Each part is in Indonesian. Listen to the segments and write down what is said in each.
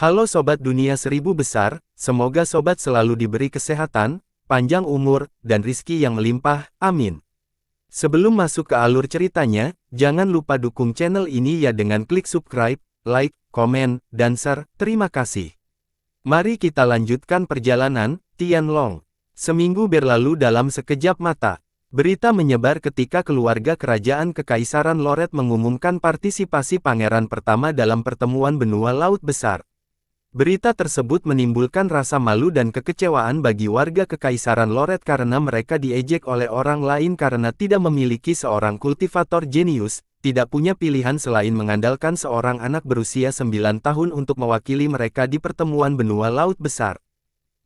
Halo Sobat Dunia Seribu Besar, semoga Sobat selalu diberi kesehatan, panjang umur, dan rizki yang melimpah, amin. Sebelum masuk ke alur ceritanya, jangan lupa dukung channel ini ya dengan klik subscribe, like, komen, dan share, terima kasih. Mari kita lanjutkan perjalanan, Tianlong. Seminggu berlalu dalam sekejap mata. Berita menyebar ketika keluarga kerajaan Kekaisaran Loret mengumumkan partisipasi pangeran pertama dalam pertemuan benua Laut Besar. Berita tersebut menimbulkan rasa malu dan kekecewaan bagi warga Kekaisaran Loret karena mereka diejek oleh orang lain karena tidak memiliki seorang kultivator jenius, tidak punya pilihan selain mengandalkan seorang anak berusia 9 tahun untuk mewakili mereka di pertemuan benua Laut Besar.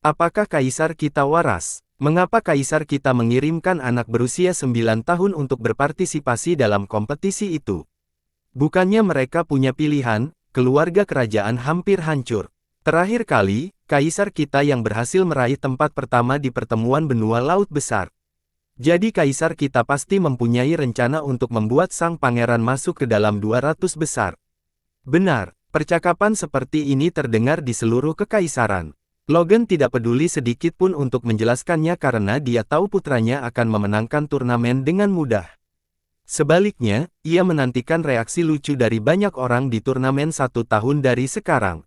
Apakah kaisar kita waras? Mengapa kaisar kita mengirimkan anak berusia 9 tahun untuk berpartisipasi dalam kompetisi itu? Bukannya mereka punya pilihan, keluarga kerajaan hampir hancur. Terakhir kali, kaisar kita yang berhasil meraih tempat pertama di pertemuan benua Laut Besar. Jadi kaisar kita pasti mempunyai rencana untuk membuat sang pangeran masuk ke dalam 200 besar. Benar, percakapan seperti ini terdengar di seluruh kekaisaran. Logan tidak peduli sedikit pun untuk menjelaskannya karena dia tahu putranya akan memenangkan turnamen dengan mudah. Sebaliknya, ia menantikan reaksi lucu dari banyak orang di turnamen 1 tahun dari sekarang.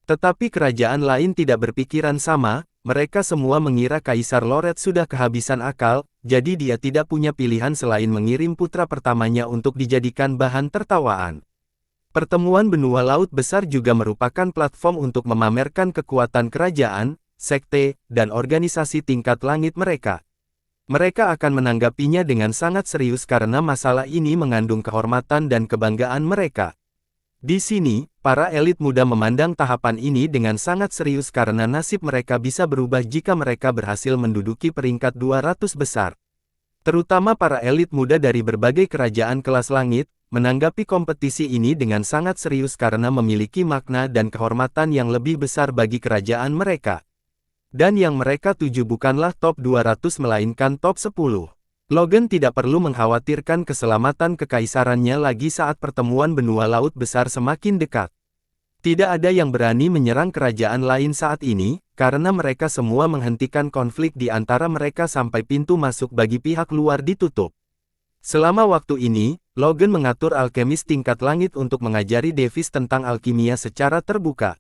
Tetapi kerajaan lain tidak berpikiran sama, mereka semua mengira Kaisar Loret sudah kehabisan akal, jadi dia tidak punya pilihan selain mengirim putra pertamanya untuk dijadikan bahan tertawaan. Pertemuan benua Laut Besar juga merupakan platform untuk memamerkan kekuatan kerajaan, sekte, dan organisasi tingkat langit mereka. Mereka akan menanggapinya dengan sangat serius karena masalah ini mengandung kehormatan dan kebanggaan mereka. Di sini, para elit muda memandang tahapan ini dengan sangat serius karena nasib mereka bisa berubah jika mereka berhasil menduduki peringkat 200 besar. Terutama para elit muda dari berbagai kerajaan kelas langit, menanggapi kompetisi ini dengan sangat serius karena memiliki makna dan kehormatan yang lebih besar bagi kerajaan mereka. Dan yang mereka tuju bukanlah top 200 melainkan top 10. Logan tidak perlu mengkhawatirkan keselamatan kekaisarannya lagi saat pertemuan benua Laut Besar semakin dekat. Tidak ada yang berani menyerang kerajaan lain saat ini, karena mereka semua menghentikan konflik di antara mereka sampai pintu masuk bagi pihak luar ditutup. Selama waktu ini, Logan mengatur alkemis tingkat langit untuk mengajari Davis tentang alkimia secara terbuka.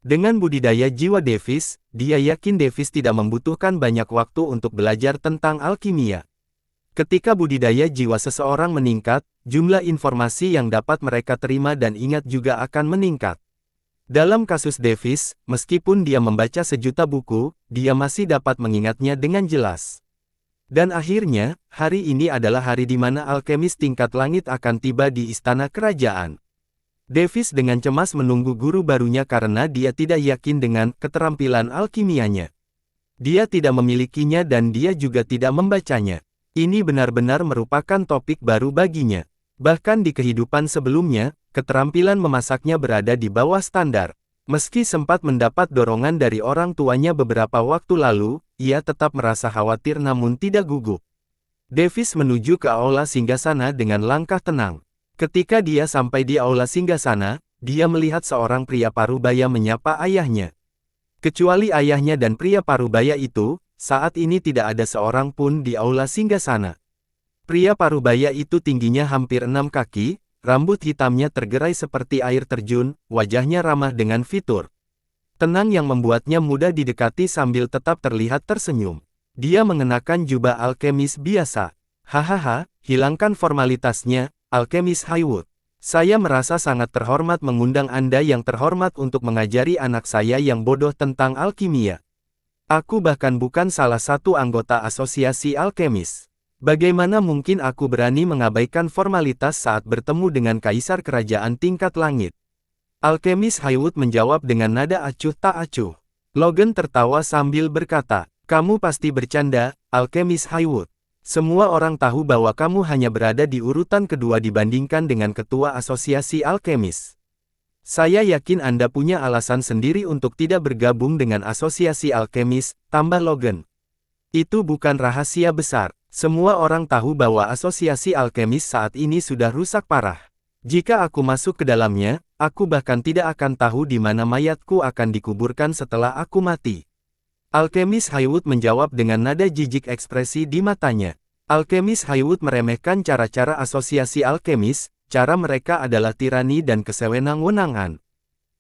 Dengan budidaya jiwa Davis, dia yakin Davis tidak membutuhkan banyak waktu untuk belajar tentang alkimia. Ketika budidaya jiwa seseorang meningkat, jumlah informasi yang dapat mereka terima dan ingat juga akan meningkat. Dalam kasus Davis, meskipun dia membaca sejuta buku, dia masih dapat mengingatnya dengan jelas. Dan akhirnya, hari ini adalah hari di mana alkemis tingkat langit akan tiba di istana kerajaan. Davis dengan cemas menunggu guru barunya karena dia tidak yakin dengan keterampilan alkimianya. Dia tidak memilikinya dan dia juga tidak membacanya. Ini benar-benar merupakan topik baru baginya. Bahkan di kehidupan sebelumnya, keterampilan memasaknya berada di bawah standar. Meski sempat mendapat dorongan dari orang tuanya beberapa waktu lalu, ia tetap merasa khawatir namun tidak gugup. Davis menuju ke aula singgasana dengan langkah tenang. Ketika dia sampai di aula singgasana, dia melihat seorang pria parubaya menyapa ayahnya. Kecuali ayahnya dan pria parubaya itu, saat ini tidak ada seorang pun di aula singgasana. Pria parubaya itu tingginya hampir 6 kaki, rambut hitamnya tergerai seperti air terjun, wajahnya ramah dengan fitur tenang yang membuatnya mudah didekati sambil tetap terlihat tersenyum. Dia mengenakan jubah alkemis biasa. Hahaha, hilangkan formalitasnya, alkemis Highwood. Saya merasa sangat terhormat mengundang Anda yang terhormat untuk mengajari anak saya yang bodoh tentang alkimia. Aku bahkan bukan salah satu anggota asosiasi alkemis. Bagaimana mungkin aku berani mengabaikan formalitas saat bertemu dengan kaisar kerajaan tingkat langit? Alkemis Highwood menjawab dengan nada acuh tak acuh. Logan tertawa sambil berkata, "Kamu pasti bercanda, Alkemis Highwood. Semua orang tahu bahwa kamu hanya berada di urutan kedua dibandingkan dengan ketua asosiasi alkemis. Saya yakin Anda punya alasan sendiri untuk tidak bergabung dengan asosiasi alkemis," tambah Logan. "Itu bukan rahasia besar. Semua orang tahu bahwa asosiasi alkemis saat ini sudah rusak parah. Jika aku masuk ke dalamnya, aku bahkan tidak akan tahu di mana mayatku akan dikuburkan setelah aku mati. Alkemis Haywood menjawab dengan nada jijik ekspresi di matanya. Alkemis Haywood meremehkan cara-cara asosiasi alkemis, cara mereka adalah tirani dan kesewenang-wenangan.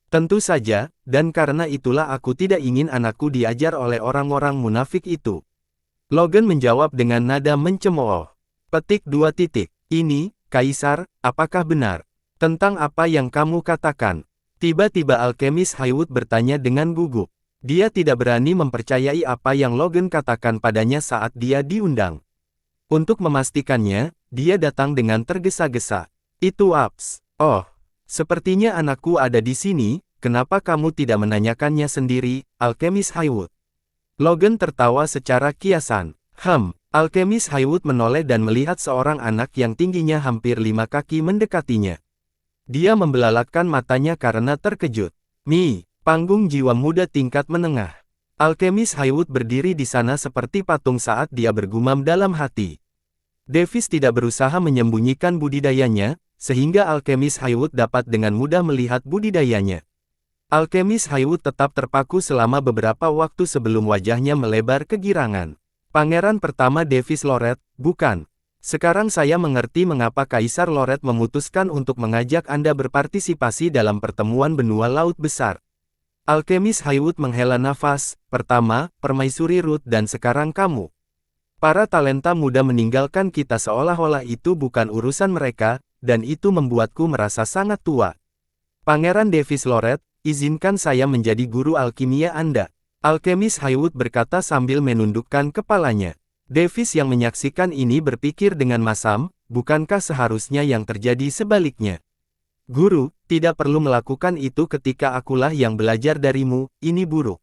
Tentu saja, dan karena itulah aku tidak ingin anakku diajar oleh orang-orang munafik itu. Logan menjawab dengan nada mencemooh. Petik 2 titik. Ini, Kaisar, apakah benar? Tentang apa yang kamu katakan? Tiba-tiba Alkemis Haywood bertanya dengan gugup. Dia tidak berani mempercayai apa yang Logan katakan padanya saat dia diundang. Untuk memastikannya, dia datang dengan tergesa-gesa. Itu Abs. Oh, sepertinya anakku ada di sini, kenapa kamu tidak menanyakannya sendiri, Alkemis Haywood? Logan tertawa secara kiasan. Alkemis Haywood menoleh dan melihat seorang anak yang tingginya hampir 5 kaki mendekatinya. Dia membelalakan matanya karena terkejut. Panggung jiwa muda tingkat menengah. Alkemis Haywood berdiri di sana seperti patung saat dia bergumam dalam hati. Davis tidak berusaha menyembunyikan budidayanya, sehingga Alkemis Haywood dapat dengan mudah melihat budidayanya. Alkemis Haywood tetap terpaku selama beberapa waktu sebelum wajahnya melebar kegirangan. Pangeran pertama Davis Loret, bukan? Sekarang saya mengerti mengapa Kaisar Loret memutuskan untuk mengajak Anda berpartisipasi dalam pertemuan benua laut besar. Alkemis Haywood menghela nafas, pertama, Permaisuri Ruth dan sekarang kamu. Para talenta muda meninggalkan kita seolah-olah itu bukan urusan mereka, dan itu membuatku merasa sangat tua. Pangeran Davis Loret, izinkan saya menjadi guru alkimia Anda. Alkemis Haywood berkata sambil menundukkan kepalanya. Davis yang menyaksikan ini berpikir dengan masam, bukankah seharusnya yang terjadi sebaliknya? Guru, tidak perlu melakukan itu ketika akulah yang belajar darimu, ini buruk.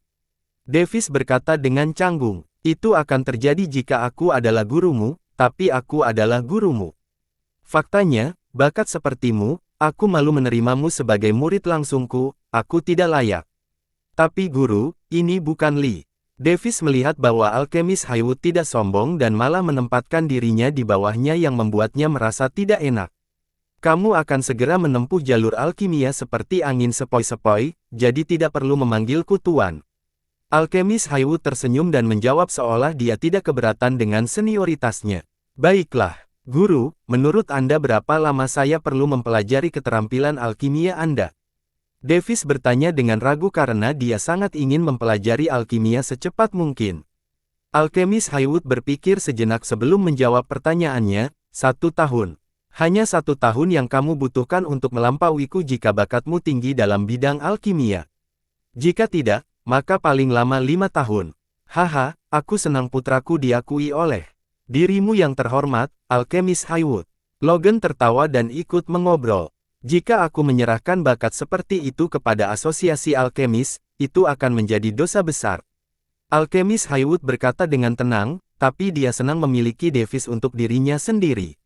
Davis berkata dengan canggung, itu akan terjadi jika aku adalah gurumu, tapi aku adalah gurumu. Faktanya, bakat sepertimu, aku malu menerimamu sebagai murid langsungku, aku tidak layak. Tapi guru, ini bukan Lee. Davis melihat bahwa Alkemis Haywood tidak sombong dan malah menempatkan dirinya di bawahnya yang membuatnya merasa tidak enak. Kamu akan segera menempuh jalur alkimia seperti angin sepoi-sepoi, jadi tidak perlu memanggilku tuan. Alkemis Haywood tersenyum dan menjawab seolah dia tidak keberatan dengan senioritasnya. Baiklah, guru, menurut Anda berapa lama saya perlu mempelajari keterampilan alkimia Anda? Davis bertanya dengan ragu karena dia sangat ingin mempelajari alkimia secepat mungkin. Alkemis Haywood berpikir sejenak sebelum menjawab pertanyaannya, 1 tahun. Hanya 1 tahun yang kamu butuhkan untuk melampauiku jika bakatmu tinggi dalam bidang alkimia. Jika tidak, maka paling lama 5 tahun. Haha, aku senang putraku diakui oleh dirimu yang terhormat, Alkemis Haywood. Logan tertawa dan ikut mengobrol. Jika aku menyerahkan bakat seperti itu kepada asosiasi alkemis, itu akan menjadi dosa besar. Alkemis Haywood berkata dengan tenang, tapi dia senang memiliki Davis untuk dirinya sendiri.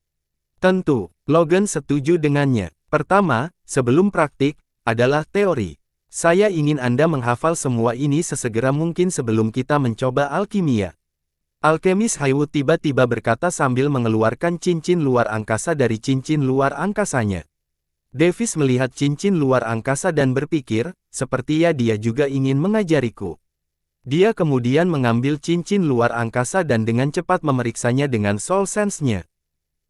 Tentu, Logan setuju dengannya. Pertama, sebelum praktik, adalah teori. Saya ingin Anda menghafal semua ini sesegera mungkin sebelum kita mencoba alkimia. Alkemis Haywood tiba-tiba berkata sambil mengeluarkan cincin luar angkasa dari cincin luar angkasanya. Davis melihat cincin luar angkasa dan berpikir, sepertinya dia juga ingin mengajariku. Dia kemudian mengambil cincin luar angkasa dan dengan cepat memeriksanya dengan soul sense-nya.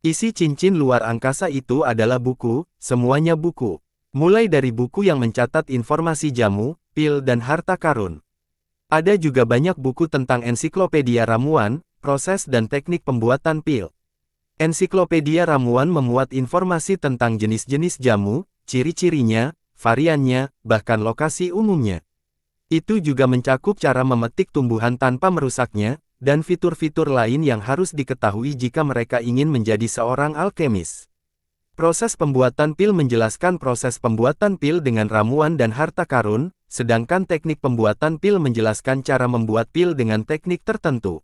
Isi cincin luar angkasa itu adalah buku, semuanya buku. Mulai dari buku yang mencatat informasi jamu, pil dan harta karun. Ada juga banyak buku tentang ensiklopedia ramuan, proses dan teknik pembuatan pil. Ensiklopedia ramuan memuat informasi tentang jenis-jenis jamu, ciri-cirinya, variannya, bahkan lokasi umumnya. Itu juga mencakup cara memetik tumbuhan tanpa merusaknya, dan fitur-fitur lain yang harus diketahui jika mereka ingin menjadi seorang alkemis. Proses pembuatan pil menjelaskan proses pembuatan pil dengan ramuan dan harta karun, sedangkan teknik pembuatan pil menjelaskan cara membuat pil dengan teknik tertentu.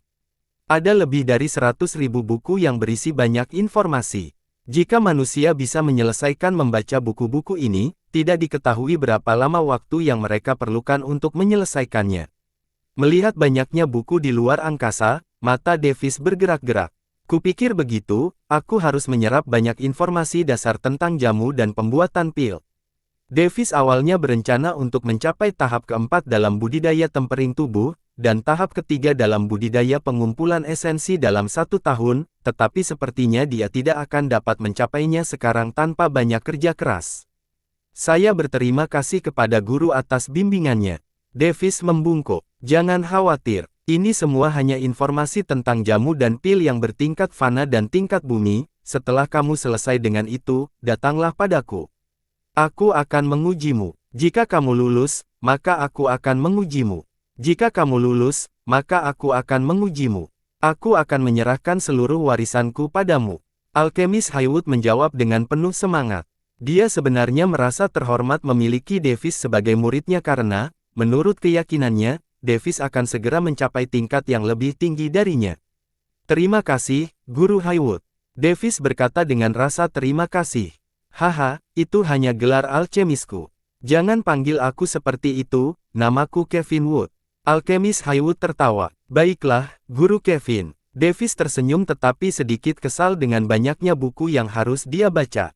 Ada lebih dari 100.000 buku yang berisi banyak informasi. Jika manusia bisa menyelesaikan membaca buku-buku ini, tidak diketahui berapa lama waktu yang mereka perlukan untuk menyelesaikannya. Melihat banyaknya buku di luar angkasa, mata Davis bergerak-gerak. Kupikir begitu, aku harus menyerap banyak informasi dasar tentang jamu dan pembuatan pil. Davis awalnya berencana untuk mencapai tahap keempat dalam budidaya tempering tubuh, dan tahap ketiga dalam budidaya pengumpulan esensi dalam 1 tahun, tetapi sepertinya dia tidak akan dapat mencapainya sekarang tanpa banyak kerja keras. Saya berterima kasih kepada guru atas bimbingannya. Davis membungkuk. Jangan khawatir, ini semua hanya informasi tentang jamu dan pil yang bertingkat fana dan tingkat bumi. Setelah kamu selesai dengan itu, datanglah padaku. Aku akan mengujimu. Jika kamu lulus, maka aku akan mengujimu. Jika kamu lulus, maka aku akan mengujimu. Aku akan menyerahkan seluruh warisanku padamu. Alkemis Haywood menjawab dengan penuh semangat. Dia sebenarnya merasa terhormat memiliki Davis sebagai muridnya karena, menurut keyakinannya, Davis akan segera mencapai tingkat yang lebih tinggi darinya. Terima kasih, Guru Haywood. Davis berkata dengan rasa terima kasih. Haha, itu hanya gelar alkemisku. Jangan panggil aku seperti itu, namaku Kevin Wood. Alkemis Haywood tertawa. Baiklah, Guru Kevin. Davis tersenyum tetapi sedikit kesal dengan banyaknya buku yang harus dia baca.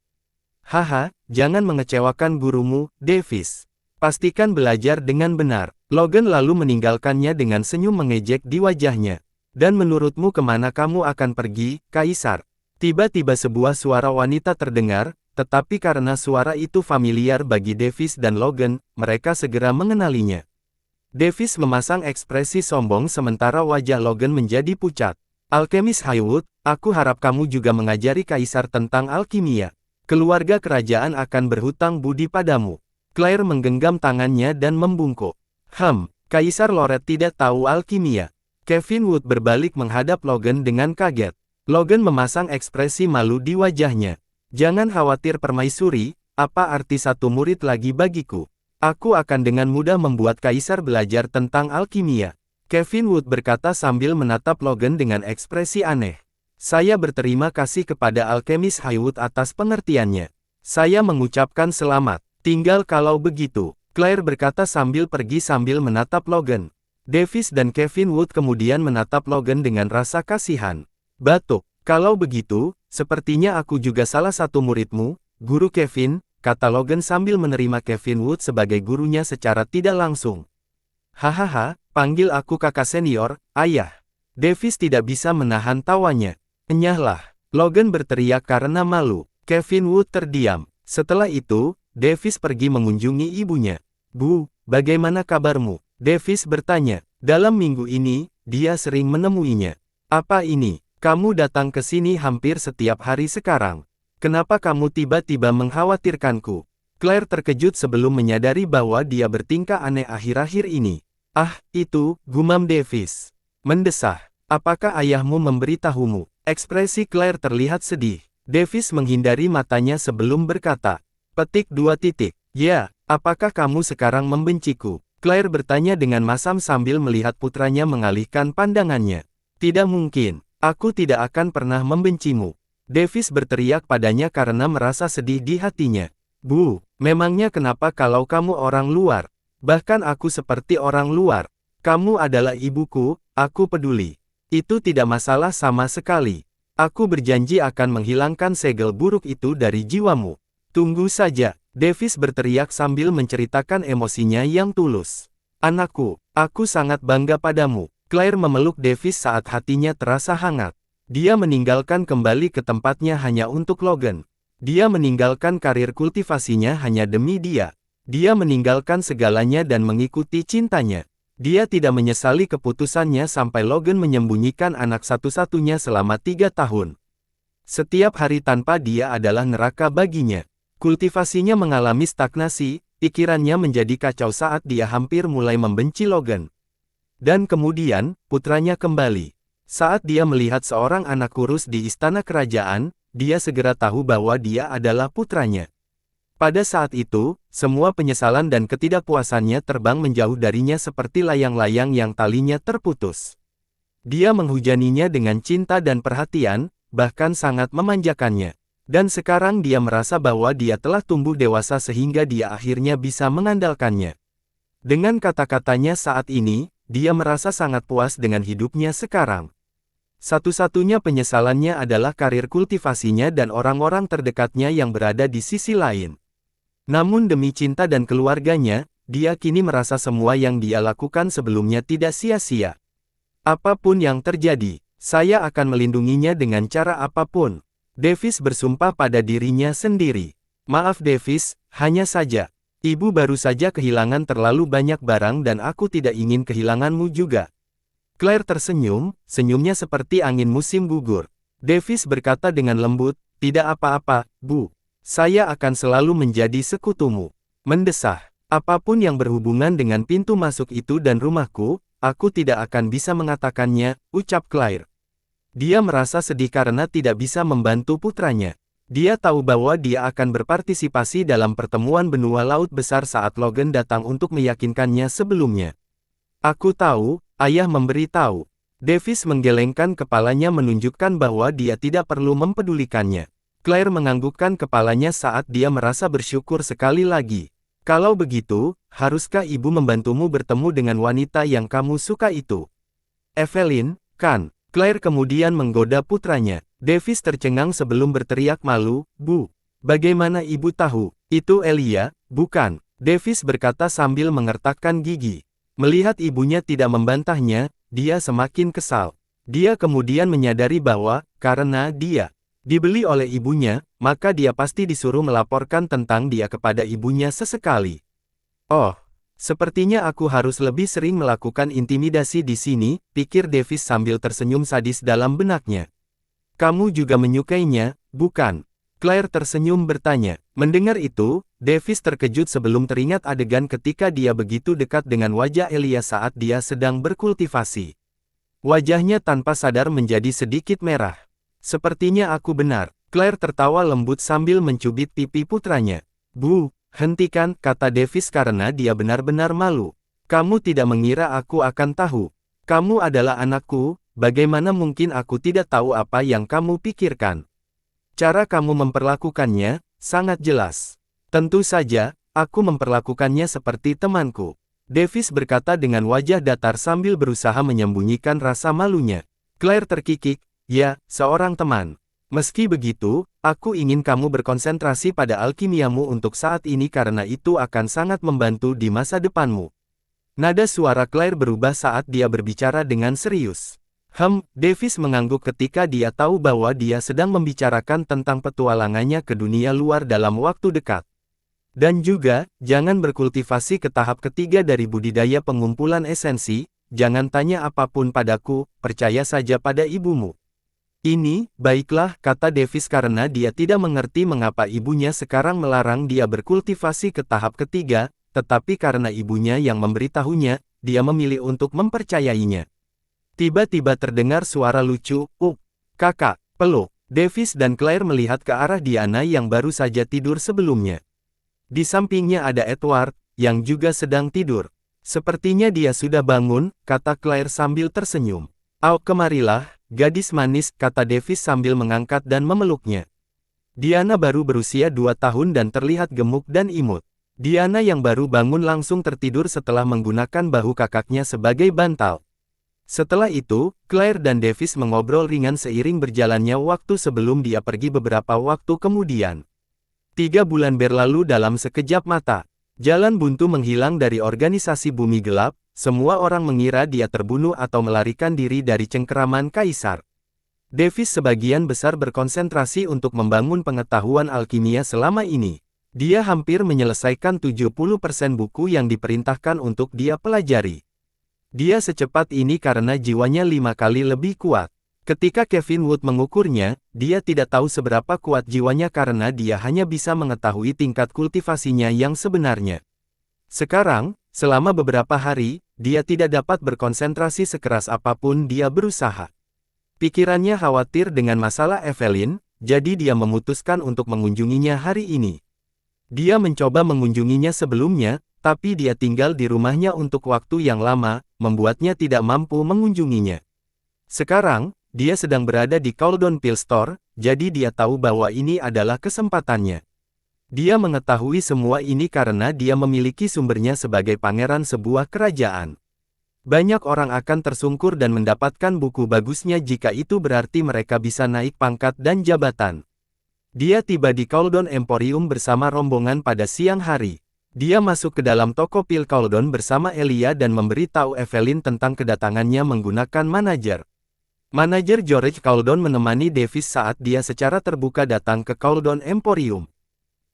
Haha, jangan mengecewakan gurumu, Davis. Pastikan belajar dengan benar. Logan lalu meninggalkannya dengan senyum mengejek di wajahnya. Dan menurutmu kemana kamu akan pergi, Kaisar? Tiba-tiba sebuah suara wanita terdengar, tetapi karena suara itu familiar bagi Davis dan Logan, mereka segera mengenalinya. Davis memasang ekspresi sombong sementara wajah Logan menjadi pucat. Alkemis Haywood, aku harap kamu juga mengajari Kaisar tentang alkimia. Keluarga kerajaan akan berhutang budi padamu. Claire menggenggam tangannya dan membungkuk. Kaisar Loret tidak tahu alkimia. Kevin Wood berbalik menghadap Logan dengan kaget. Logan memasang ekspresi malu di wajahnya. Jangan khawatir permaisuri, apa arti satu murid lagi bagiku? Aku akan dengan mudah membuat Kaisar belajar tentang alkimia. Kevin Wood berkata sambil menatap Logan dengan ekspresi aneh. Saya berterima kasih kepada Alkemis Haywood atas pengertiannya. Saya mengucapkan selamat. Tinggal kalau begitu, Claire berkata sambil pergi sambil menatap Logan. Davis dan Kevin Wood kemudian menatap Logan dengan rasa kasihan. Batuk, kalau begitu, sepertinya aku juga salah satu muridmu, Guru Kevin, kata Logan sambil menerima Kevin Wood sebagai gurunya secara tidak langsung. Hahaha, panggil aku kakak senior, ayah. Davis tidak bisa menahan tawanya. Enyahlah, Logan berteriak karena malu. Kevin Wood terdiam. Setelah itu, Davis pergi mengunjungi ibunya. Bu, bagaimana kabarmu? Davis bertanya. Dalam minggu ini, dia sering menemuinya. Apa ini? Kamu datang ke sini hampir setiap hari sekarang. Kenapa kamu tiba-tiba mengkhawatirkanku? Claire terkejut sebelum menyadari bahwa dia bertingkah aneh akhir-akhir ini. Ah, itu, gumam Davis. Mendesah. Apakah ayahmu memberitahumu? Ekspresi Claire terlihat sedih. Davis menghindari matanya sebelum berkata. Petik 2 titik. Ya, apakah kamu sekarang membenciku? Claire bertanya dengan masam sambil melihat putranya mengalihkan pandangannya. Tidak mungkin. Aku tidak akan pernah membencimu. Davis berteriak padanya karena merasa sedih di hatinya. Bu, memangnya kenapa kalau kamu orang luar? Bahkan aku seperti orang luar. Kamu adalah ibuku, aku peduli. Itu tidak masalah sama sekali. Aku berjanji akan menghilangkan segel buruk itu dari jiwamu. Tunggu saja, Davis berteriak sambil menceritakan emosinya yang tulus. Anakku, aku sangat bangga padamu. Claire memeluk Davis saat hatinya terasa hangat. Dia meninggalkan kembali ke tempatnya hanya untuk Logan. Dia meninggalkan karir kultivasinya hanya demi dia. Dia meninggalkan segalanya dan mengikuti cintanya. Dia tidak menyesali keputusannya sampai Logan menyembunyikan anak satu-satunya selama 3 tahun. Setiap hari tanpa dia adalah neraka baginya. Kultivasinya mengalami stagnasi, pikirannya menjadi kacau saat dia hampir mulai membenci Logan. Dan kemudian, putranya kembali. Saat dia melihat seorang anak kurus di istana kerajaan, dia segera tahu bahwa dia adalah putranya. Pada saat itu, semua penyesalan dan ketidakpuasannya terbang menjauh darinya seperti layang-layang yang talinya terputus. Dia menghujaninya dengan cinta dan perhatian, bahkan sangat memanjakannya. Dan sekarang dia merasa bahwa dia telah tumbuh dewasa sehingga dia akhirnya bisa mengandalkannya. Dengan kata-katanya saat ini, dia merasa sangat puas dengan hidupnya sekarang. Satu-satunya penyesalannya adalah karir kultivasinya dan orang-orang terdekatnya yang berada di sisi lain. Namun demi cinta dan keluarganya, dia kini merasa semua yang dia lakukan sebelumnya tidak sia-sia. Apapun yang terjadi, saya akan melindunginya dengan cara apapun. Davis bersumpah pada dirinya sendiri. Maaf Davis, hanya saja. Ibu baru saja kehilangan terlalu banyak barang dan aku tidak ingin kehilanganmu juga. Claire tersenyum, senyumnya seperti angin musim gugur. Davis berkata dengan lembut, tidak apa-apa, Bu. Saya akan selalu menjadi sekutumu. Mendesah. Apapun yang berhubungan dengan pintu masuk itu dan rumahku, aku tidak akan bisa mengatakannya, ucap Claire. Dia merasa sedih karena tidak bisa membantu putranya. Dia tahu bahwa dia akan berpartisipasi dalam pertemuan benua laut besar saat Logan datang untuk meyakinkannya sebelumnya. Aku tahu, ayah memberitahu. Davis menggelengkan kepalanya menunjukkan bahwa dia tidak perlu mempedulikannya. Claire menganggukkan kepalanya saat dia merasa bersyukur sekali lagi. Kalau begitu, haruskah ibu membantumu bertemu dengan wanita yang kamu suka itu? Evelyn, kan? Claire kemudian menggoda putranya. Davis tercengang sebelum berteriak malu, Bu. Bagaimana ibu tahu? Itu Elia, bukan? Davis berkata sambil mengertakkan gigi. Melihat ibunya tidak membantahnya, dia semakin kesal. Dia kemudian menyadari bahwa, karena dia dibeli oleh ibunya, maka dia pasti disuruh melaporkan tentang dia kepada ibunya sesekali. Oh, sepertinya aku harus lebih sering melakukan intimidasi di sini, pikir Davis sambil tersenyum sadis dalam benaknya. Kamu juga menyukainya, bukan? Claire tersenyum bertanya. Mendengar itu, Davis terkejut sebelum teringat adegan ketika dia begitu dekat dengan wajah Elia saat dia sedang berkultivasi. Wajahnya tanpa sadar menjadi sedikit merah. Sepertinya aku benar. Claire tertawa lembut sambil mencubit pipi putranya. Bu, hentikan, kata Davis karena dia benar-benar malu. Kamu tidak mengira aku akan tahu. Kamu adalah anakku, bagaimana mungkin aku tidak tahu apa yang kamu pikirkan? Cara kamu memperlakukannya, sangat jelas. Tentu saja, aku memperlakukannya seperti temanku. Davis berkata dengan wajah datar sambil berusaha menyembunyikan rasa malunya. Claire terkikik, ya, seorang teman. Meski begitu, aku ingin kamu berkonsentrasi pada alkimiamu untuk saat ini karena itu akan sangat membantu di masa depanmu. Nada suara Claire berubah saat dia berbicara dengan serius. Davis mengangguk ketika dia tahu bahwa dia sedang membicarakan tentang petualangannya ke dunia luar dalam waktu dekat. Dan juga, jangan berkultivasi ke tahap ketiga dari budidaya pengumpulan esensi, jangan tanya apapun padaku, percaya saja pada ibumu. Ini, baiklah, kata Davis karena dia tidak mengerti mengapa ibunya sekarang melarang dia berkultivasi ke tahap ketiga, tetapi karena ibunya yang memberitahunya, dia memilih untuk mempercayainya. Tiba-tiba terdengar suara lucu, kakak, peluk. Davis dan Claire melihat ke arah Diana yang baru saja tidur sebelumnya. Di sampingnya ada Edward, yang juga sedang tidur. Sepertinya dia sudah bangun, kata Claire sambil tersenyum. Kemarilah, gadis manis, kata Davis sambil mengangkat dan memeluknya. Diana baru berusia 2 tahun dan terlihat gemuk dan imut. Diana yang baru bangun langsung tertidur setelah menggunakan bahu kakaknya sebagai bantal. Setelah itu, Claire dan Davis mengobrol ringan seiring berjalannya waktu sebelum dia pergi beberapa waktu kemudian. 3 bulan berlalu dalam sekejap mata. Jalan buntu menghilang dari organisasi Bumi Gelap, semua orang mengira dia terbunuh atau melarikan diri dari cengkeraman Kaisar. Davis sebagian besar berkonsentrasi untuk membangun pengetahuan alkimia selama ini. Dia hampir menyelesaikan 70% buku yang diperintahkan untuk dia pelajari. Dia secepat ini karena jiwanya 5 kali lebih kuat. Ketika Kevin Wood mengukurnya, dia tidak tahu seberapa kuat jiwanya karena dia hanya bisa mengetahui tingkat kultivasinya yang sebenarnya. Sekarang, selama beberapa hari, dia tidak dapat berkonsentrasi sekeras apapun dia berusaha. Pikirannya khawatir dengan masalah Evelyn, jadi dia memutuskan untuk mengunjunginya hari ini. Dia mencoba mengunjunginya sebelumnya, tapi dia tinggal di rumahnya untuk waktu yang lama, membuatnya tidak mampu mengunjunginya. Sekarang, dia sedang berada di Cauldon Pill Store, jadi dia tahu bahwa ini adalah kesempatannya. Dia mengetahui semua ini karena dia memiliki sumbernya sebagai pangeran sebuah kerajaan. Banyak orang akan tersungkur dan mendapatkan buku bagusnya jika itu berarti mereka bisa naik pangkat dan jabatan. Dia tiba di Caledon Emporium bersama rombongan pada siang hari. Dia masuk ke dalam toko pil Caledon bersama Elia dan memberitahu Evelyn tentang kedatangannya menggunakan manajer. Manajer George Caledon menemani Davis saat dia secara terbuka datang ke Caledon Emporium.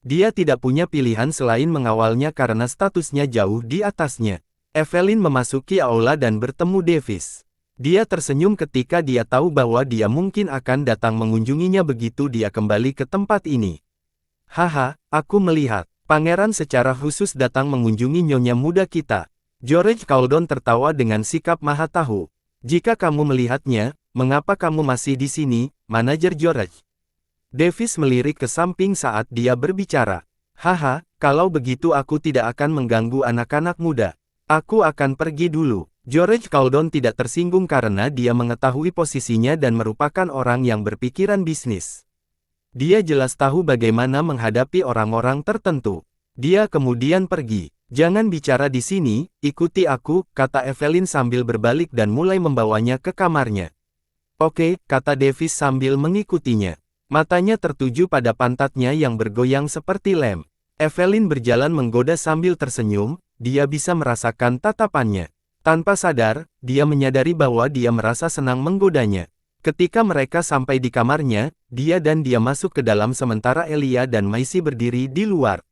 Dia tidak punya pilihan selain mengawalnya karena statusnya jauh di atasnya. Evelyn memasuki aula dan bertemu Davis. Dia tersenyum ketika dia tahu bahwa dia mungkin akan datang mengunjunginya begitu dia kembali ke tempat ini. Haha, aku melihat. Pangeran secara khusus datang mengunjungi nyonya muda kita. George Caledon tertawa dengan sikap maha tahu. Jika kamu melihatnya, mengapa kamu masih di sini, manajer George? Davis melirik ke samping saat dia berbicara. Haha, kalau begitu aku tidak akan mengganggu anak-anak muda. Aku akan pergi dulu. George Caledon tidak tersinggung karena dia mengetahui posisinya dan merupakan orang yang berpikiran bisnis. Dia jelas tahu bagaimana menghadapi orang-orang tertentu. Dia kemudian pergi. Jangan bicara di sini, ikuti aku, kata Evelyn sambil berbalik dan mulai membawanya ke kamarnya. Oke, kata Davis sambil mengikutinya. Matanya tertuju pada pantatnya yang bergoyang seperti lem. Evelyn berjalan menggoda sambil tersenyum, dia bisa merasakan tatapannya. Tanpa sadar, dia menyadari bahwa dia merasa senang menggodanya. Ketika mereka sampai di kamarnya, dia dan dia masuk ke dalam sementara Elia dan Maisie berdiri di luar.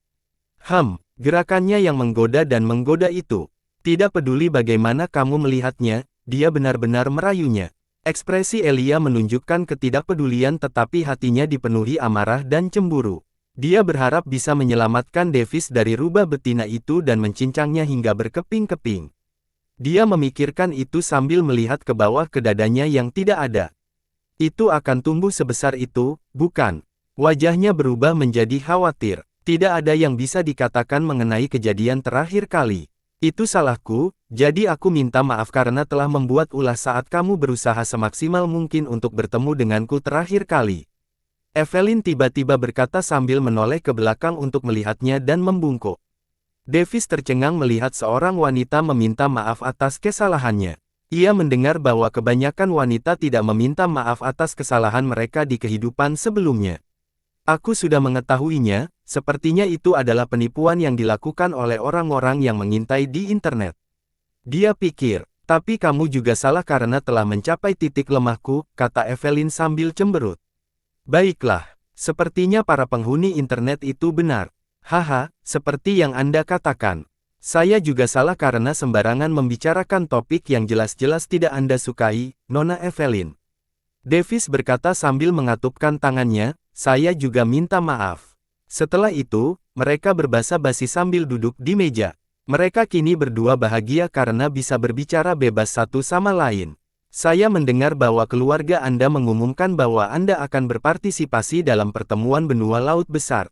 Gerakannya yang menggoda dan menggoda itu. Tidak peduli bagaimana kamu melihatnya, dia benar-benar merayunya. Ekspresi Elia menunjukkan ketidakpedulian tetapi hatinya dipenuhi amarah dan cemburu. Dia berharap bisa menyelamatkan Davis dari rubah betina itu dan mencincangnya hingga berkeping-keping. Dia memikirkan itu sambil melihat ke bawah ke dadanya yang tidak ada. Itu akan tumbuh sebesar itu, bukan? Wajahnya berubah menjadi khawatir. Tidak ada yang bisa dikatakan mengenai kejadian terakhir kali. Itu salahku, jadi aku minta maaf karena telah membuat ulah saat kamu berusaha semaksimal mungkin untuk bertemu denganku terakhir kali. Evelyn tiba-tiba berkata sambil menoleh ke belakang untuk melihatnya dan membungkuk. Davis tercengang melihat seorang wanita meminta maaf atas kesalahannya. Ia mendengar bahwa kebanyakan wanita tidak meminta maaf atas kesalahan mereka di kehidupan sebelumnya. Aku sudah mengetahuinya, sepertinya itu adalah penipuan yang dilakukan oleh orang-orang yang mengintai di internet. Dia pikir, tapi kamu juga salah karena telah mencapai titik lemahku, kata Evelyn sambil cemberut. Baiklah, sepertinya para penghuni internet itu benar. Haha, seperti yang Anda katakan. Saya juga salah karena sembarangan membicarakan topik yang jelas-jelas tidak Anda sukai, Nona Evelyn. Davis berkata sambil mengatupkan tangannya, saya juga minta maaf. Setelah itu, mereka berbasa-basi sambil duduk di meja. Mereka kini berdua bahagia karena bisa berbicara bebas satu sama lain. Saya mendengar bahwa keluarga Anda mengumumkan bahwa Anda akan berpartisipasi dalam pertemuan benua laut besar.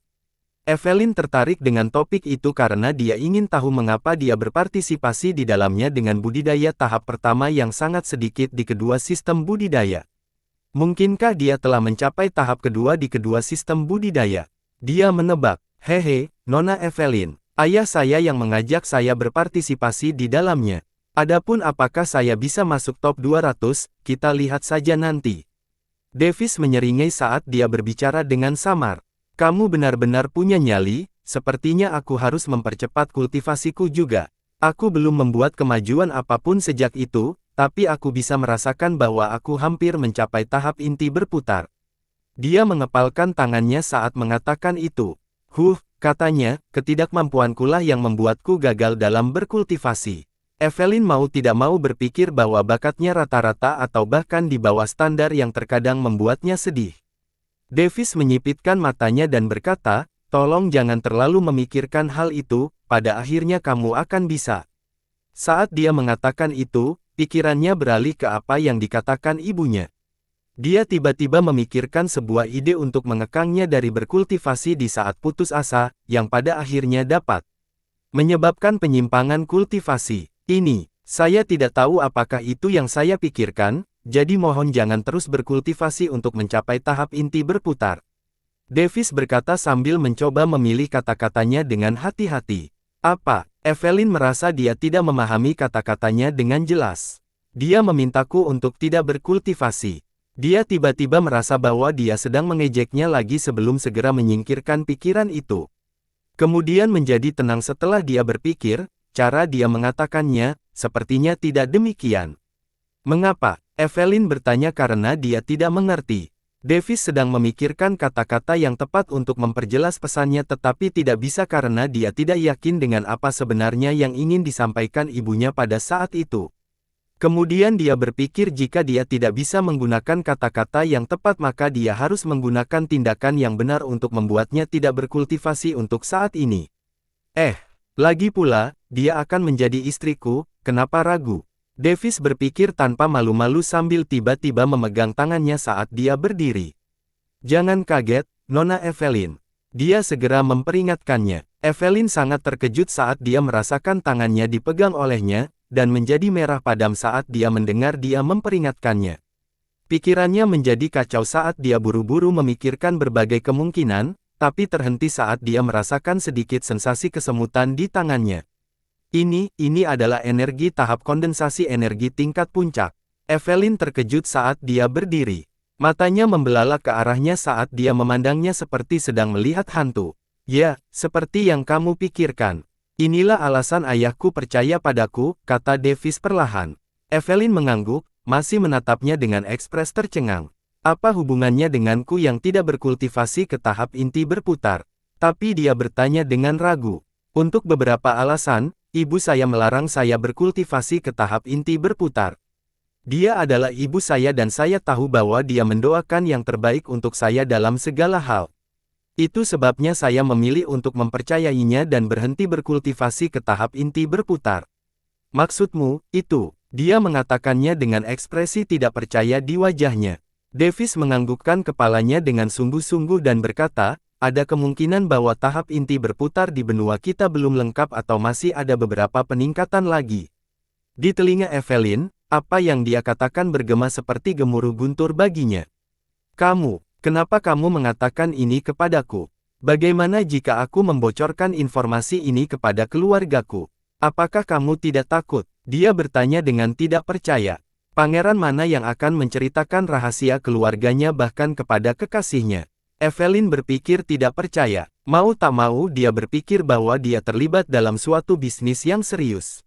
Evelyn tertarik dengan topik itu karena dia ingin tahu mengapa dia berpartisipasi di dalamnya dengan budidaya tahap pertama yang sangat sedikit di kedua sistem budidaya. Mungkinkah dia telah mencapai tahap kedua di kedua sistem budidaya? Dia menebak, hehe, Nona Evelyn, ayah saya yang mengajak saya berpartisipasi di dalamnya. Adapun apakah saya bisa masuk top 200, kita lihat saja nanti. Davis menyeringai saat dia berbicara dengan samar. Kamu benar-benar punya nyali, sepertinya aku harus mempercepat kultivasiku juga. Aku belum membuat kemajuan apapun sejak itu, tapi aku bisa merasakan bahwa aku hampir mencapai tahap inti berputar. Dia mengepalkan tangannya saat mengatakan itu. Katanya, ketidakmampuankulah yang membuatku gagal dalam berkultivasi. Evelyn mau tidak mau berpikir bahwa bakatnya rata-rata atau bahkan di bawah standar yang terkadang membuatnya sedih. Davis menyipitkan matanya dan berkata, tolong jangan terlalu memikirkan hal itu, pada akhirnya kamu akan bisa. Saat dia mengatakan itu, pikirannya beralih ke apa yang dikatakan ibunya. Dia tiba-tiba memikirkan sebuah ide untuk mengekangnya dari berkultivasi di saat putus asa, yang pada akhirnya dapat menyebabkan penyimpangan kultivasi. Saya tidak tahu apakah itu yang saya pikirkan, jadi mohon jangan terus berkultivasi untuk mencapai tahap inti berputar. Davis berkata sambil mencoba memilih kata-katanya dengan hati-hati. Apa? Evelyn merasa dia tidak memahami kata-katanya dengan jelas. Dia memintaku untuk tidak berkultivasi. Dia tiba-tiba merasa bahwa dia sedang mengejeknya lagi sebelum segera menyingkirkan pikiran itu. Kemudian menjadi tenang setelah dia berpikir, cara dia mengatakannya, sepertinya tidak demikian. Mengapa? Evelyn bertanya karena dia tidak mengerti. Davis sedang memikirkan kata-kata yang tepat untuk memperjelas pesannya tetapi tidak bisa karena dia tidak yakin dengan apa sebenarnya yang ingin disampaikan ibunya pada saat itu. Kemudian dia berpikir jika dia tidak bisa menggunakan kata-kata yang tepat maka dia harus menggunakan tindakan yang benar untuk membuatnya tidak berkultivasi untuk saat ini. Lagi pula, dia akan menjadi istriku, kenapa ragu? Davis berpikir tanpa malu-malu sambil tiba-tiba memegang tangannya saat dia berdiri. Jangan kaget, Nona Evelyn. Dia segera memperingatkannya. Evelyn sangat terkejut saat dia merasakan tangannya dipegang olehnya, dan menjadi merah padam saat dia mendengar dia memperingatkannya. Pikirannya menjadi kacau saat dia buru-buru memikirkan berbagai kemungkinan, tapi terhenti saat dia merasakan sedikit sensasi kesemutan di tangannya. Ini adalah energi tahap kondensasi energi tingkat puncak. Evelyn terkejut saat dia berdiri. Matanya membelalak ke arahnya saat dia memandangnya seperti sedang melihat hantu. Ya, seperti yang kamu pikirkan. Inilah alasan ayahku percaya padaku, kata Davis perlahan. Evelyn mengangguk, masih menatapnya dengan ekspres tercengang. Apa hubungannya denganku yang tidak berkultivasi ke tahap inti berputar? Tapi dia bertanya dengan ragu. Untuk beberapa alasan, ibu saya melarang saya berkultivasi ke tahap inti berputar. Dia adalah ibu saya dan saya tahu bahwa dia mendoakan yang terbaik untuk saya dalam segala hal. Itu sebabnya saya memilih untuk mempercayainya dan berhenti berkultivasi ke tahap inti berputar. Maksudmu, itu? Dia mengatakannya dengan ekspresi tidak percaya di wajahnya. Davis menganggukkan kepalanya dengan sungguh-sungguh dan berkata, ada kemungkinan bahwa tahap inti berputar di benua kita belum lengkap atau masih ada beberapa peningkatan lagi. Di telinga Evelyn, apa yang dia katakan bergema seperti gemuruh guntur baginya. Kenapa kamu mengatakan ini kepadaku? Bagaimana jika aku membocorkan informasi ini kepada keluargaku? Apakah kamu tidak takut? Dia bertanya dengan tidak percaya. Pangeran mana yang akan menceritakan rahasia keluarganya bahkan kepada kekasihnya? Evelyn berpikir tidak percaya. Mau tak mau dia berpikir bahwa dia terlibat dalam suatu bisnis yang serius.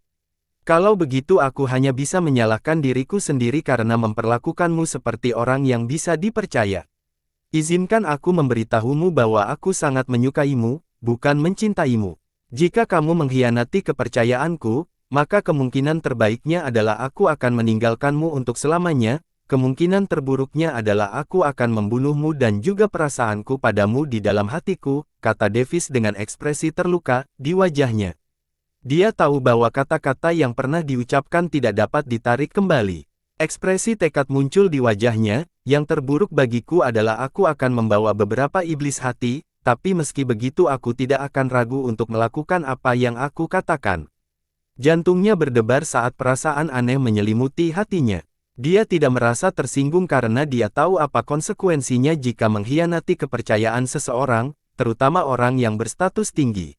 Kalau begitu aku hanya bisa menyalahkan diriku sendiri karena memperlakukanmu seperti orang yang bisa dipercaya. Izinkan aku memberitahumu bahwa aku sangat menyukaimu, bukan mencintaimu. Jika kamu mengkhianati kepercayaanku, maka kemungkinan terbaiknya adalah aku akan meninggalkanmu untuk selamanya, kemungkinan terburuknya adalah aku akan membunuhmu dan juga perasaanku padamu di dalam hatiku, kata Davis dengan ekspresi terluka di wajahnya. Dia tahu bahwa kata-kata yang pernah diucapkan tidak dapat ditarik kembali. Ekspresi tekad muncul di wajahnya, yang terburuk bagiku adalah aku akan membawa beberapa iblis hati, tapi meski begitu aku tidak akan ragu untuk melakukan apa yang aku katakan. Jantungnya berdebar saat perasaan aneh menyelimuti hatinya. Dia tidak merasa tersinggung karena dia tahu apa konsekuensinya jika mengkhianati kepercayaan seseorang, terutama orang yang berstatus tinggi.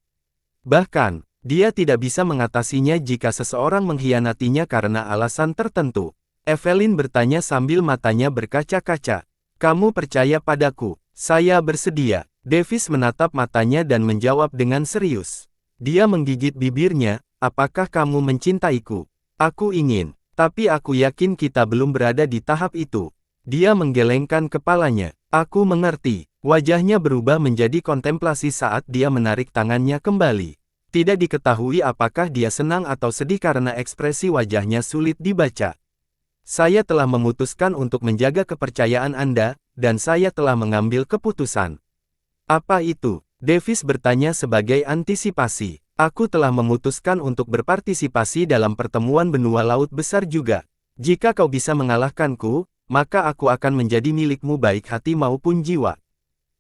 Bahkan, dia tidak bisa mengatasinya jika seseorang mengkhianatinya karena alasan tertentu. Evelyn bertanya sambil matanya berkaca-kaca. Kamu percaya padaku? Saya bersedia. Davis menatap matanya dan menjawab dengan serius. Dia menggigit bibirnya, apakah kamu mencintaiku? Aku ingin, tapi aku yakin kita belum berada di tahap itu. Dia menggelengkan kepalanya. Aku mengerti. Wajahnya berubah menjadi kontemplasi saat dia menarik tangannya kembali. Tidak diketahui apakah dia senang atau sedih karena ekspresi wajahnya sulit dibaca. Saya telah memutuskan untuk menjaga kepercayaan Anda, dan saya telah mengambil keputusan. Apa itu? Davis bertanya sebagai antisipasi. Aku telah memutuskan untuk berpartisipasi dalam pertemuan benua laut besar juga. Jika kau bisa mengalahkanku, maka aku akan menjadi milikmu baik hati maupun jiwa.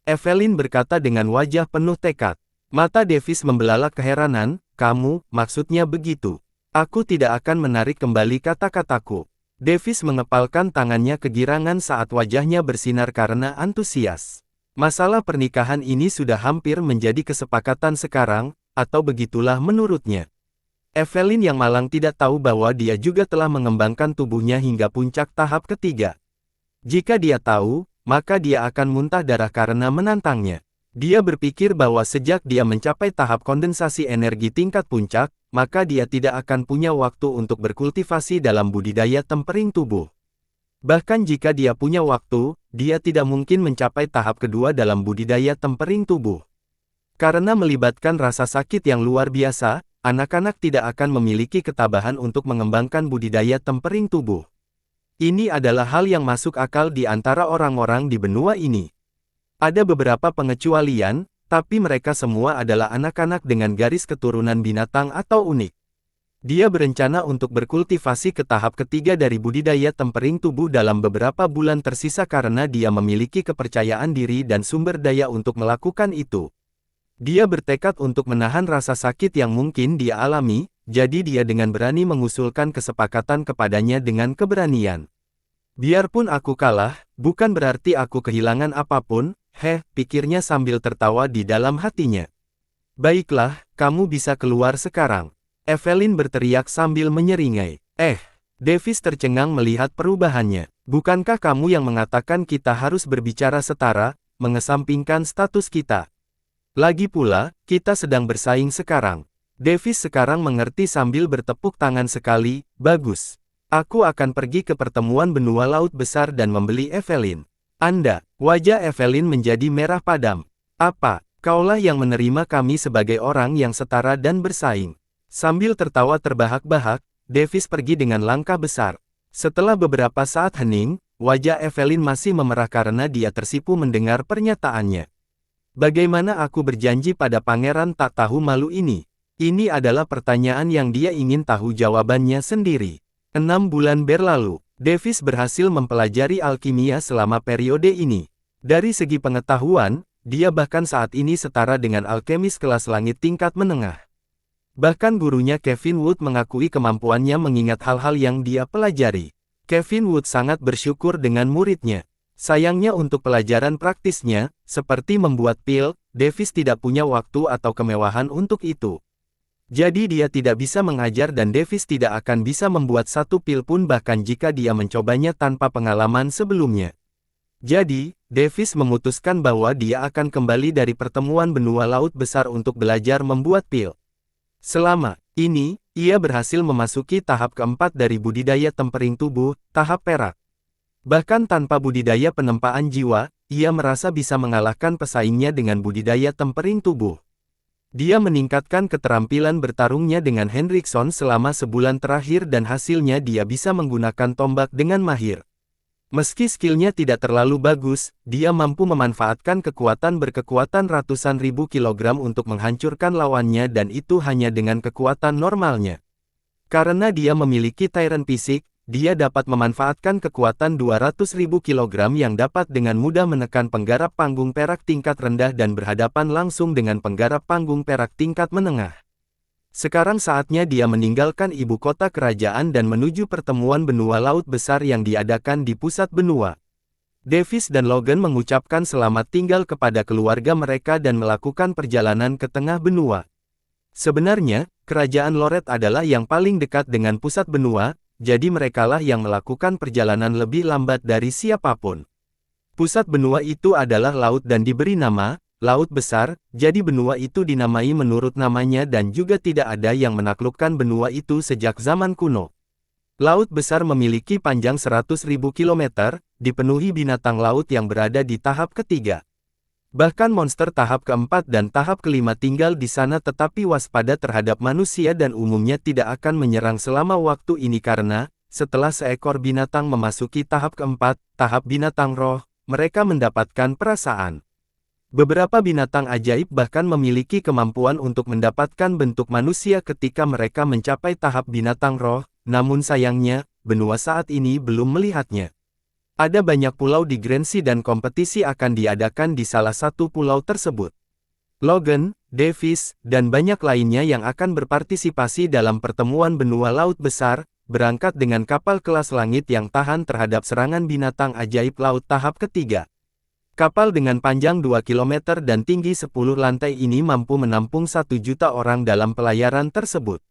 Evelyn berkata dengan wajah penuh tekad. Mata Davis membelalak keheranan, kamu, maksudnya begitu. Aku tidak akan menarik kembali kata-kataku. Davis mengepalkan tangannya kegirangan saat wajahnya bersinar karena antusias. Masalah pernikahan ini sudah hampir menjadi kesepakatan sekarang, atau begitulah menurutnya. Evelyn yang malang tidak tahu bahwa dia juga telah mengembangkan tubuhnya hingga puncak tahap ketiga. Jika dia tahu, maka dia akan muntah darah karena menantangnya. Dia berpikir bahwa sejak dia mencapai tahap kondensasi energi tingkat puncak, maka dia tidak akan punya waktu untuk berkultivasi dalam budidaya tempering tubuh. Bahkan jika dia punya waktu, dia tidak mungkin mencapai tahap kedua dalam budidaya tempering tubuh. Karena melibatkan rasa sakit yang luar biasa, anak-anak tidak akan memiliki ketabahan untuk mengembangkan budidaya tempering tubuh. Ini adalah hal yang masuk akal di antara orang-orang di benua ini. Ada beberapa pengecualian, tapi mereka semua adalah anak-anak dengan garis keturunan binatang atau unik. Dia berencana untuk berkultivasi ke tahap ketiga dari budidaya tempering tubuh dalam beberapa bulan tersisa karena dia memiliki kepercayaan diri dan sumber daya untuk melakukan itu. Dia bertekad untuk menahan rasa sakit yang mungkin dia alami, jadi dia dengan berani mengusulkan kesepakatan kepadanya dengan keberanian. Biarpun aku kalah, bukan berarti aku kehilangan apapun, pikirnya sambil tertawa di dalam hatinya. Baiklah, kamu bisa keluar sekarang. Evelyn berteriak sambil menyeringai. Davis tercengang melihat perubahannya. Bukankah kamu yang mengatakan kita harus berbicara setara, mengesampingkan status kita? Lagi pula, kita sedang bersaing sekarang. Davis sekarang mengerti sambil bertepuk tangan sekali, bagus. Aku akan pergi ke pertemuan benua laut besar dan membeli Evelyn. Wajah Evelyn menjadi merah padam. Apa, kaulah yang menerima kami sebagai orang yang setara dan bersaing? Sambil tertawa terbahak-bahak, Davis pergi dengan langkah besar. Setelah beberapa saat hening, wajah Evelyn masih memerah karena dia tersipu mendengar pernyataannya. Bagaimana aku berjanji pada pangeran tak tahu malu ini? Ini adalah pertanyaan yang dia ingin tahu jawabannya sendiri. 6 bulan berlalu, Davis berhasil mempelajari alkimia selama periode ini. Dari segi pengetahuan, dia bahkan saat ini setara dengan alkemis kelas langit tingkat menengah. Bahkan gurunya Kevin Wood mengakui kemampuannya mengingat hal-hal yang dia pelajari. Kevin Wood sangat bersyukur dengan muridnya. Sayangnya untuk pelajaran praktisnya, seperti membuat pil, Davis tidak punya waktu atau kemewahan untuk itu. Jadi dia tidak bisa mengajar dan Davis tidak akan bisa membuat satu pil pun bahkan jika dia mencobanya tanpa pengalaman sebelumnya. Jadi, Davis memutuskan bahwa dia akan kembali dari pertemuan benua laut besar untuk belajar membuat pil. Selama ini, ia berhasil memasuki tahap keempat dari budidaya tempering tubuh, tahap perak. Bahkan tanpa budidaya penempaan jiwa, ia merasa bisa mengalahkan pesaingnya dengan budidaya tempering tubuh. Dia meningkatkan keterampilan bertarungnya dengan Hendrickson selama sebulan terakhir dan hasilnya dia bisa menggunakan tombak dengan mahir. Meski skillnya tidak terlalu bagus, dia mampu memanfaatkan kekuatan berkekuatan ratusan ribu kilogram untuk menghancurkan lawannya dan itu hanya dengan kekuatan normalnya. Karena dia memiliki Tyrant fisik, dia dapat memanfaatkan kekuatan 200.000 kg yang dapat dengan mudah menekan penggarap panggung perak tingkat rendah dan berhadapan langsung dengan penggarap panggung perak tingkat menengah. Sekarang saatnya dia meninggalkan ibu kota kerajaan dan menuju pertemuan benua laut besar yang diadakan di pusat benua. Davis dan Logan mengucapkan selamat tinggal kepada keluarga mereka dan melakukan perjalanan ke tengah benua. Sebenarnya, kerajaan Loret adalah yang paling dekat dengan pusat benua, jadi merekalah yang melakukan perjalanan lebih lambat dari siapapun. Pusat benua itu adalah laut dan diberi nama, Laut Besar, jadi benua itu dinamai menurut namanya dan juga tidak ada yang menaklukkan benua itu sejak zaman kuno. Laut Besar memiliki panjang 100.000 km, dipenuhi binatang laut yang berada di tahap ketiga. Bahkan monster tahap keempat dan tahap kelima tinggal di sana tetapi waspada terhadap manusia dan umumnya tidak akan menyerang selama waktu ini karena, setelah seekor binatang memasuki tahap keempat, tahap binatang roh, mereka mendapatkan perasaan. Beberapa binatang ajaib bahkan memiliki kemampuan untuk mendapatkan bentuk manusia ketika mereka mencapai tahap binatang roh, namun sayangnya, benua saat ini belum melihatnya. Ada banyak pulau di Grand Sea dan kompetisi akan diadakan di salah satu pulau tersebut. Logan, Davis, dan banyak lainnya yang akan berpartisipasi dalam pertemuan benua laut besar, berangkat dengan kapal kelas langit yang tahan terhadap serangan binatang ajaib laut tahap ketiga. Kapal dengan panjang 2 km dan tinggi 10 lantai ini mampu menampung 1 juta orang dalam pelayaran tersebut.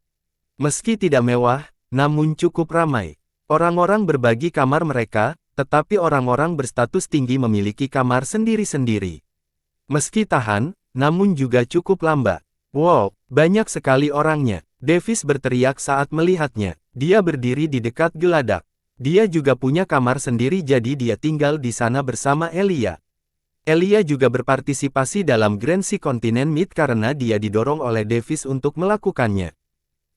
Meski tidak mewah, namun cukup ramai. Orang-orang berbagi kamar mereka, tetapi orang-orang berstatus tinggi memiliki kamar sendiri-sendiri. Meski tahan, namun juga cukup lambat. Wow, banyak sekali orangnya. Davis berteriak saat melihatnya. Dia berdiri di dekat geladak. Dia juga punya kamar sendiri jadi dia tinggal di sana bersama Elia. Elia juga berpartisipasi dalam Grand Sea Continent Meet karena dia didorong oleh Davis untuk melakukannya.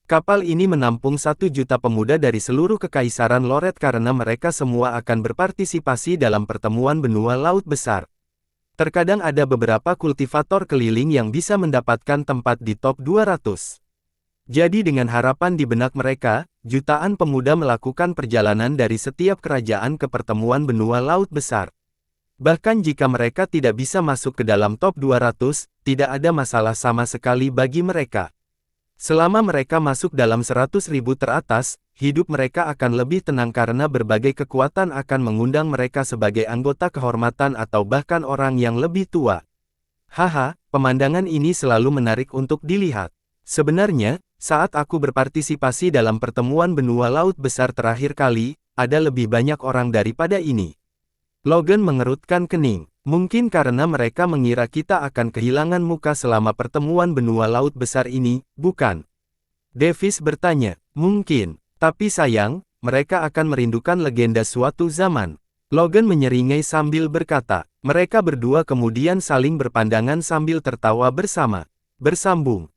Kapal ini menampung 1 juta pemuda dari seluruh Kekaisaran Loret karena mereka semua akan berpartisipasi dalam pertemuan benua laut besar. Terkadang ada beberapa kultivator keliling yang bisa mendapatkan tempat di top 200. Jadi dengan harapan di benak mereka, jutaan pemuda melakukan perjalanan dari setiap kerajaan ke pertemuan benua laut besar. Bahkan jika mereka tidak bisa masuk ke dalam top 200, tidak ada masalah sama sekali bagi mereka. Selama mereka masuk dalam 100.000 teratas, hidup mereka akan lebih tenang karena berbagai kekuatan akan mengundang mereka sebagai anggota kehormatan atau bahkan orang yang lebih tua. Haha, pemandangan ini selalu menarik untuk dilihat. Sebenarnya, saat aku berpartisipasi dalam pertemuan benua laut besar terakhir kali, ada lebih banyak orang daripada ini. Logan mengerutkan kening. Mungkin karena mereka mengira kita akan kehilangan muka selama pertemuan benua laut besar ini, bukan? Davis bertanya. Mungkin. Tapi sayang, mereka akan merindukan legenda suatu zaman. Logan menyeringai sambil berkata. Mereka berdua kemudian saling berpandangan sambil tertawa bersama. Bersambung.